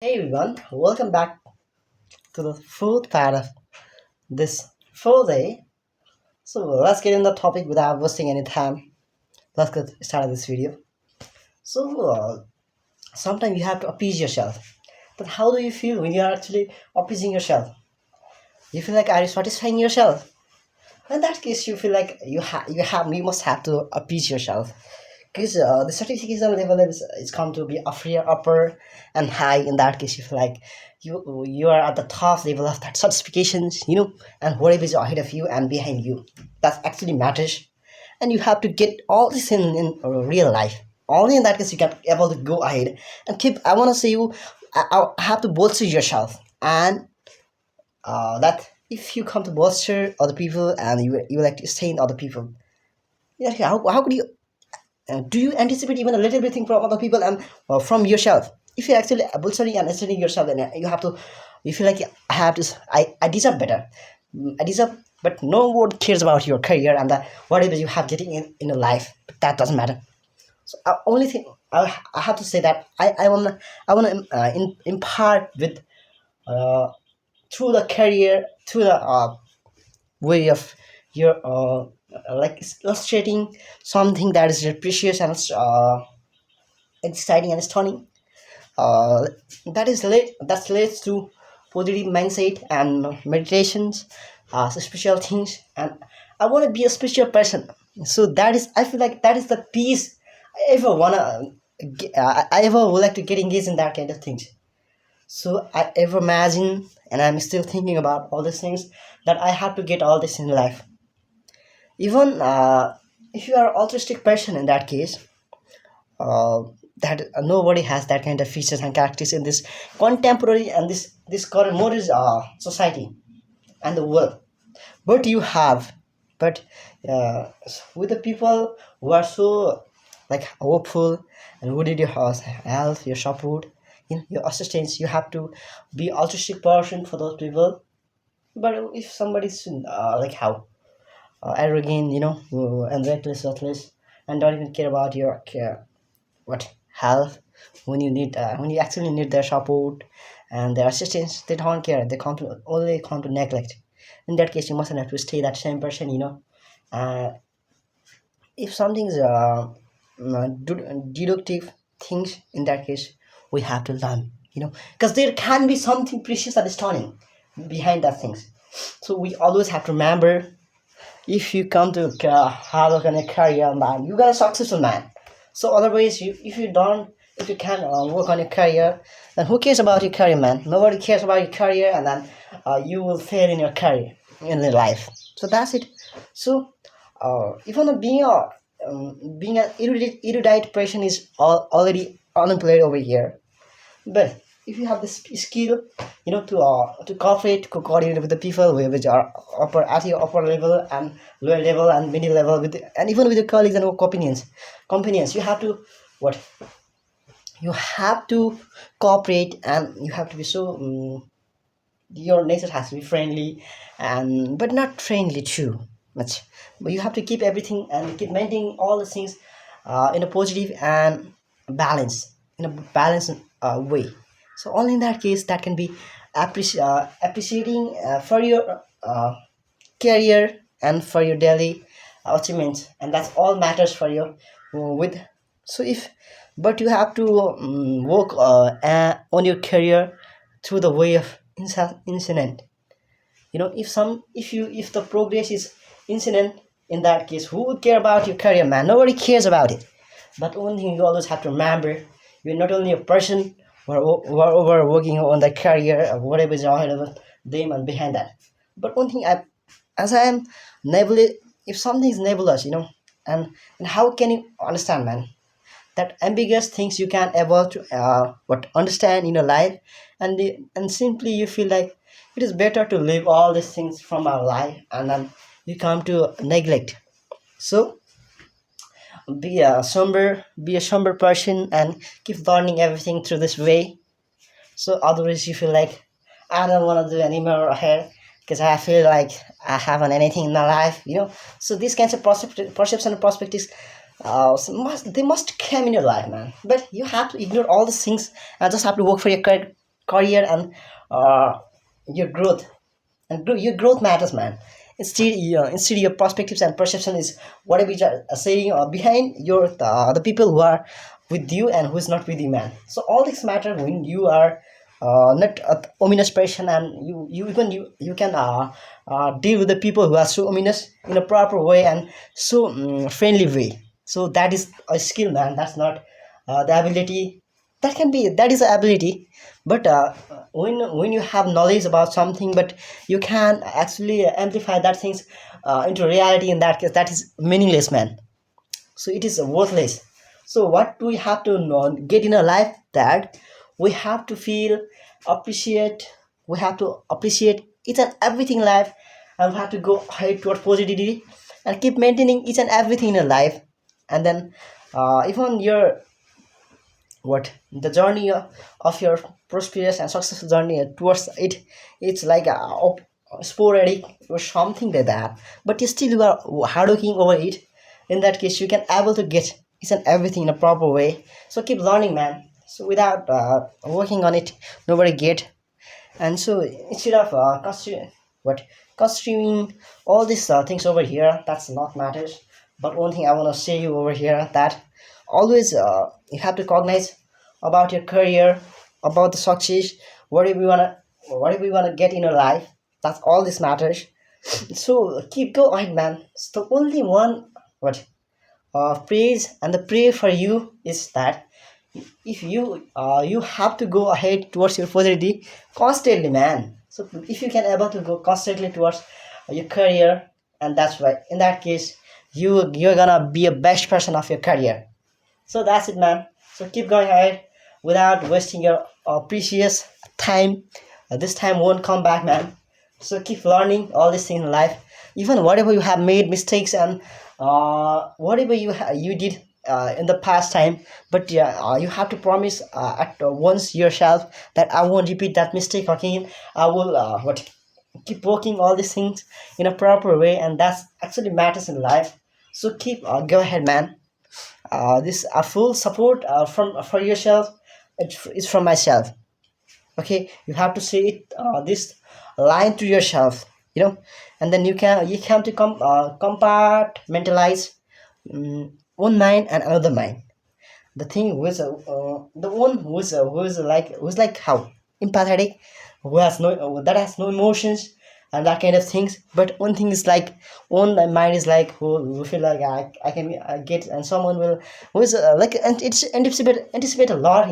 Hey everyone, welcome back to the fourth part of this full day. So let's get in the topic without wasting any time. Let's get started this video. So sometimes you have to appease yourself. But how do you feel when you are actually appeasing yourself? You feel like are you satisfying yourself? In that case, you feel like you must have to appease yourself because the certification level is come to be upper and high. In that case, you feel like you are at the top level of that certifications, and whatever is ahead of you and behind you, that actually matters. And you have to get all this in real life. Only in that case you can able to go ahead and keep. I want to say you, I have to bolster yourself and that if you come to bolster other people and you like to stain other people, yeah, how could you do you anticipate even a little bit thing from other people and from yourself? If you're actually bolstering and extending yourself, then you have to, you feel like I have to, I deserve better. I deserve, but no one cares about your career and the whatever you have getting in your life. But that doesn't matter. So only thing I have to say that I want to impart with uh, through the career, through the way of your like illustrating something that is precious and exciting and stunning. Uh, that leads to positive mindset and meditations, special things, and I want to be a spiritual person. So that is, I feel like that is the peace I ever wanna. I ever would like to get engaged in that kind of things. So I ever imagine, and I'm still thinking about all these things that I have to get all this in life. Even if you are altruistic person in that case, uh, that nobody has that kind of features and characters in this contemporary and this current modern society and the world. But you have, but with the people who are so like hopeful and who need your help, your support, your assistance, you have to be altruistic person for those people. But if somebody's like how arrogant, and reckless, thoughtless, and don't even care about your care, what health when you actually need their support and their assistance, they don't care. They only come to neglect. In that case, you mustn't have to stay that same person. If something's deductive things, in that case, we have to learn. Because there can be something precious and stunning behind that things. So we always have to remember, if you come to have a kind of career, man, you got a successful man. So otherwise, if you can work on your career, then who cares about your career, man? Nobody cares about your career, and then you will fail in your career, in your life. So that's it. So even being an erudite person is already unemployed over here. But if you have this skill, to cooperate, coordinate with the people which are upper at your upper level and lower level and middle level and even with your colleagues and companions, you have to what you have to cooperate, and you have to be so your nature has to be friendly, and but not friendly too much. But you have to keep everything and keep maintaining all the things in a positive and balance in a balanced way. So only in that case that can be appreciating for your career and for your daily achievements, and that's all matters for you with. So if but you have to work on your career through the way of incident. If the progress is incident, in that case, who would care about your career, man? Nobody cares about it. But one thing you always have to remember, you're not only a person who are working on the career or whatever is ahead of them and behind that. But one thing as I am nebulous, if something is nebulous, and how can you understand, man? That ambiguous things you can able to what understand in your life, and simply you feel like it is better to leave all these things from our life, and then you come to neglect. So be a somber person and keep learning everything through this way. So otherwise you feel like I don't want to do any more ahead because I feel like I haven't anything in my life. So these kinds of perception and perspectives they must come in your life, man. But you have to ignore all these things and just have to work for your career, career and your growth. And your growth matters, man. Instead your perspectives and perception is whatever you are saying behind your the people who are with you and who is not with you, man. So all this matter when you are not a ominous person, and you can deal with the people who are so ominous in a proper way and so friendly way. So that is a skill, man. That's not the ability. That is an ability, but when you have knowledge about something, but you can actually amplify that things into reality, in that case that is meaningless, man. So it is worthless. So what do we have to know, get in a life, that we have to feel appreciate we have to appreciate each and everything in life, and we have to go ahead toward positivity and keep maintaining each and everything in your life. And then even your what the journey of your prosperous and successful journey towards it, it's like sporadic or something like that, but you still you are hardworking over it. In that case you can able to get each and everything in a proper way. So keep learning, man. So without working on it, nobody get. And so instead of consuming all these things over here, that's not matters. But one thing I want to say you over here, that always you have to cognize about your career, about the success, whatever you wanna get in your life. That's all this matters. So keep go ahead, man. So the only one what praise and the prayer for you is that if you have to go ahead towards your positivity constantly, man. So if you can able to go constantly towards your career, and that's why in that case you're gonna be a best person of your career. So that's it, man. So keep going ahead without wasting your precious time. This time won't come back, man. So keep learning all these things in life. Even whatever you have made mistakes, and whatever you did in the past time, but yeah, you have to promise at once yourself that I won't repeat that mistake again. I will what keep working all these things in a proper way, and that's actually matters in life. So keep go ahead, man. This full support from for yourself. It's from myself. Okay, you have to say it this line to yourself, and then you have to compartmentalize one mind and another mind. The thing was the one who's like how empathetic, who has no that has no emotions and that kind of things. But one thing is like one mind is like who feel like I can get, and someone will who is like, and it's anticipate a lot,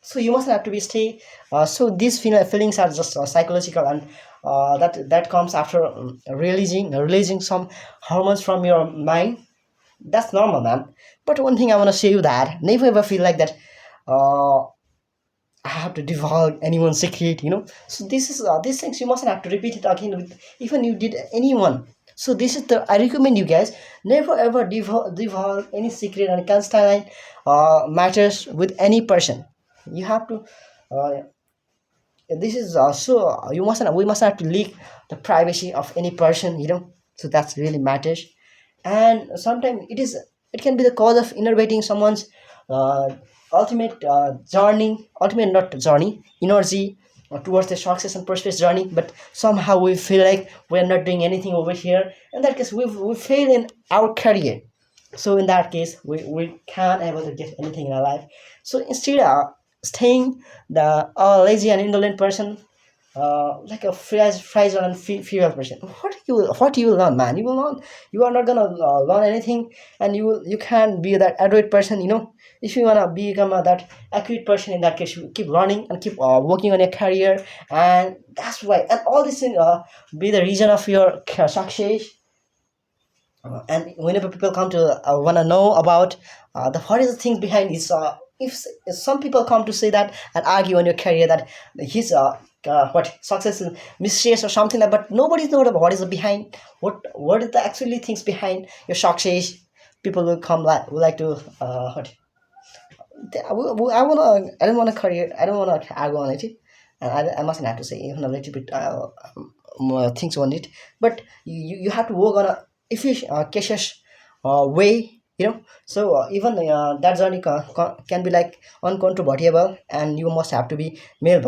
so you must have to be stay. So these feelings are just psychological, and that comes after releasing some hormones from your mind. That's normal, man. But one thing I want to say you, that never ever feel like that uh I have to divulge anyone's secret, so this is these things you mustn't have to repeat it again with even you did anyone. So this is the I recommend you guys, never ever divulge any secret and constant matters with any person. You have to uh, this is also you mustn't we must have to leak the privacy of any person, so that's really matters. And sometimes it can be the cause of innervating someone's uh, ultimate not journey energy towards the success and prosperous journey. But somehow we feel like we're not doing anything over here. In that case we fail in our career. So in that case we can't able to get anything in our life. So instead of staying the lazy and indolent person, like a fragile and feeble person, what you will learn, man? You are not gonna learn anything, and you can be that adroit person. If you wanna become that accurate person, in that case you keep learning and keep working on your career. And that's why, and all these things be the reason of your success. And whenever people come to want to know about the what is the thing behind this, if some people come to say that and argue on your career that his what success is mysterious or something like, but nobody's know about what is the behind, what is the actually things behind your success. People will come like would like to what I don't want to career, I don't want to argue on it. And I mustn't have to say even a little bit more things on it. But you have to work on a efficient cautious way, so even that journey can be like uncontrovertible, and you must have to be male